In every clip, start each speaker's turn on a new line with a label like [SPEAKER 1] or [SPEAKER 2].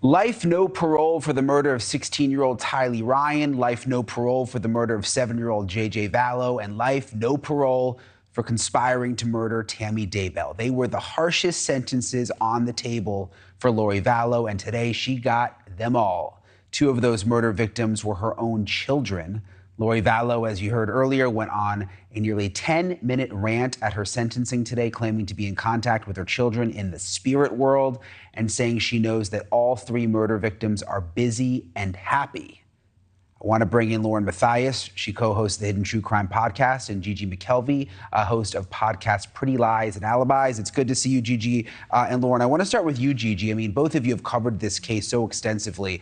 [SPEAKER 1] Life no parole for the murder of 16-year-old Tylee Ryan, life no parole for the murder of 7-year-old JJ Vallow, and life no parole for conspiring to murder Tammy Daybell. They were the harshest sentences on the table for Lori Vallow, and today she got them all. Two of those murder victims were her own children. Lori Vallow, as you heard earlier, went on a nearly 10-minute rant at her sentencing today, claiming to be in contact with her children in the spirit world and saying she knows that all three murder victims are busy and happy. I want to bring in Lauren Matthias. She co-hosts the Hidden True Crime podcast, and Gigi McKelvey, a host of podcasts Pretty Lies and Alibis. It's good to see you, Gigi. And Lauren, I want to start with you, Gigi. I mean, both of you have covered this case so extensively.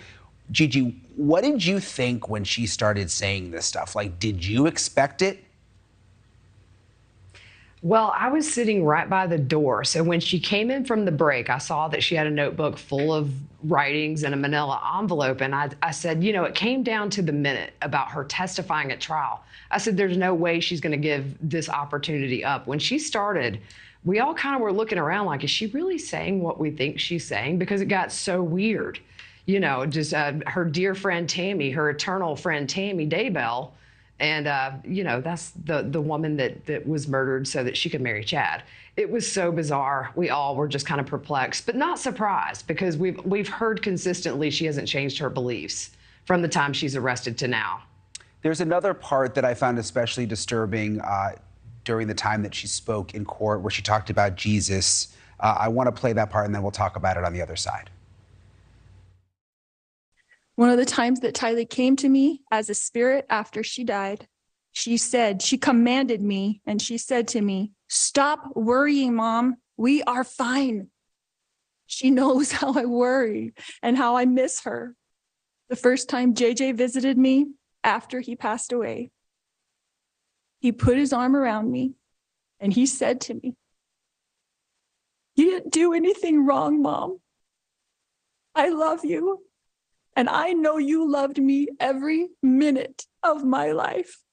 [SPEAKER 1] Gigi, what did you think when she started saying this stuff? Like, did you expect it?
[SPEAKER 2] Well, I was sitting right by the door. So when she came in from the break, I saw that she had a notebook full of writings and a manila envelope. And I said, you know, it came down to the minute about her testifying at trial. I said, there's no way she's going to give this opportunity up. When she started, we all kind of were looking around like, is she really saying what we think she's saying? Because it got so weird. You know, just her dear friend Tammy, her eternal friend Tammy Daybell. And, you know, that's the woman that was murdered so that she could marry Chad. It was so bizarre. We all were just kind of perplexed, but not surprised, because we've heard consistently she hasn't changed her beliefs from the time she's arrested to now.
[SPEAKER 1] There's another part that I found especially disturbing during the time that she spoke in court, where she talked about Jesus. I want to play that part, and then we'll talk about it on the other side.
[SPEAKER 3] One of the times that Tylee came to me as a spirit after she died, she commanded me, and she said to me, "Stop worrying, Mom. We are fine." She knows how I worry and how I miss her. The first time JJ visited me after he passed away, he put his arm around me and he said to me, "You didn't do anything wrong, Mom. I love you. And I know you loved me every minute of my life."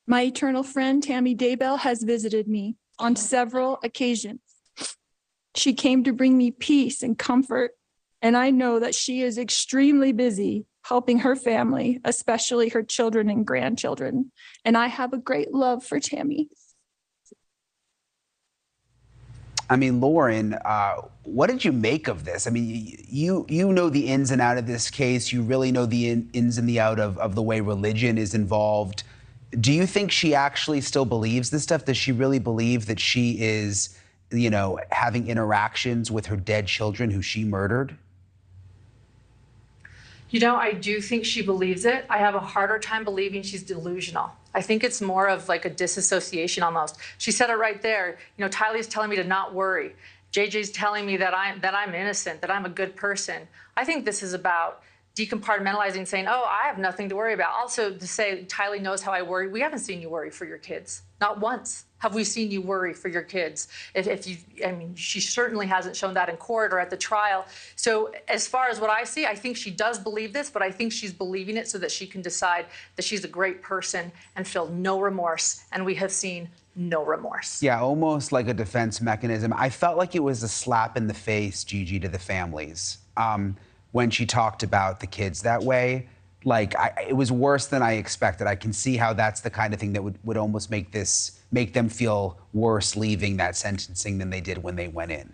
[SPEAKER 3] My eternal friend, Tammy Daybell, has visited me on several occasions. She came to bring me peace and comfort, and I know that she is extremely busy helping her family, especially her children and grandchildren. And I have a great love for Tammy.
[SPEAKER 1] I mean, Lauren, what did you make of this? I mean, you know the ins and outs of this case. You really know the ins and the outs of the way religion is involved. Do you think she actually still believes this stuff? Does she really believe that she is, you know, having interactions with her dead children who she murdered?
[SPEAKER 4] You know, I do think she believes it. I have a harder time believing she's delusional. I think it's more of like a disassociation almost. She said it right there. You know, Tylee's telling me to not worry. JJ's telling me that I'm innocent, that I'm a good person. I think this is about decompartmentalizing, saying, oh, I have nothing to worry about. Also to say, Tylee knows how I worry. We haven't seen you worry for your kids. Not once have we seen you worry for your kids. I mean, she certainly hasn't shown that in court or at the trial. So as far as what I see, I think she does believe this, but I think she's believing it so that she can decide that she's a great person and feel no remorse. And we have seen no remorse.
[SPEAKER 1] Yeah, almost like a defense mechanism. I felt like it was a slap in the face, Gigi, to the families when she talked about the kids that way. Like, it was worse than I expected. I can see how that's the kind of thing that would almost make them feel worse leaving that sentencing than they did when they went in.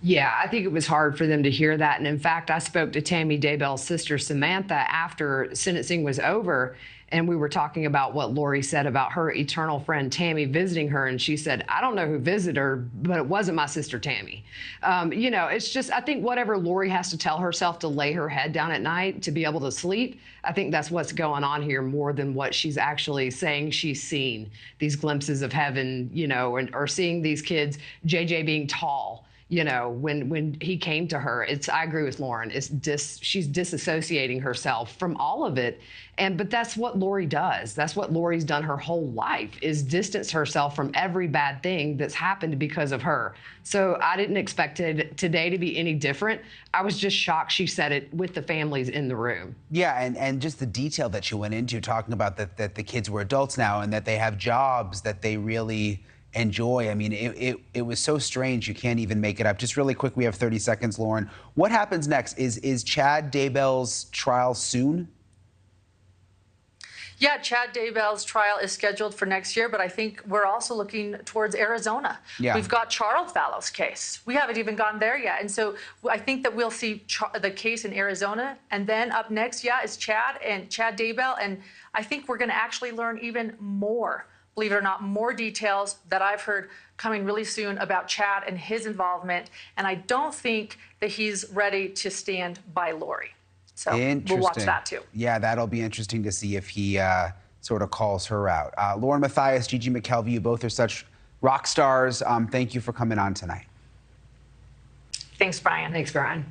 [SPEAKER 2] Yeah, I think it was hard for them to hear that. And in fact, I spoke to Tammy Daybell's sister, Samantha, after sentencing was over. And we were talking about what Lori said about her eternal friend Tammy visiting her. And she said, I don't know who visited her, but it wasn't my sister Tammy. You know, it's just, I think whatever Lori has to tell herself to lay her head down at night to be able to sleep, I think that's what's going on here more than what she's actually saying she's seen. These glimpses of heaven, you know, or seeing these kids, JJ being tall. You know, when he came to her, I agree with Lauren, she's disassociating herself from all of it. But that's what Lori does. That's what Lori's done her whole life, is distance herself from every bad thing that's happened because of her. So I didn't expect today to be any different. I was just shocked she said it with the families in the room.
[SPEAKER 1] Yeah, and just the detail that she went into, talking about that the kids were adults now and that they have jobs, that they really and joy. I mean, it was so strange you can't even make it up. Just really quick, we have 30 seconds, Lauren. What happens next? Is Chad Daybell's trial soon?
[SPEAKER 4] Yeah, Chad Daybell's trial is scheduled for next year, but I think we're also looking towards Arizona.
[SPEAKER 1] Yeah.
[SPEAKER 4] We've got Charles Vallow's case. We haven't even gotten there yet. And so I think that we'll see the case in Arizona. And then up next, yeah, is Chad Daybell. And I think we're going to actually learn even more, believe it or not, more details that I've heard coming really soon about Chad and his involvement. And I don't think that he's ready to stand by Lori. So we'll watch that too.
[SPEAKER 1] Yeah, that'll be interesting to see if he sort of calls her out. Lauren Matthias, Gigi McKelvey, you both are such rock stars. Thank you for coming on tonight.
[SPEAKER 4] Thanks, Brian.
[SPEAKER 2] Thanks, Brian.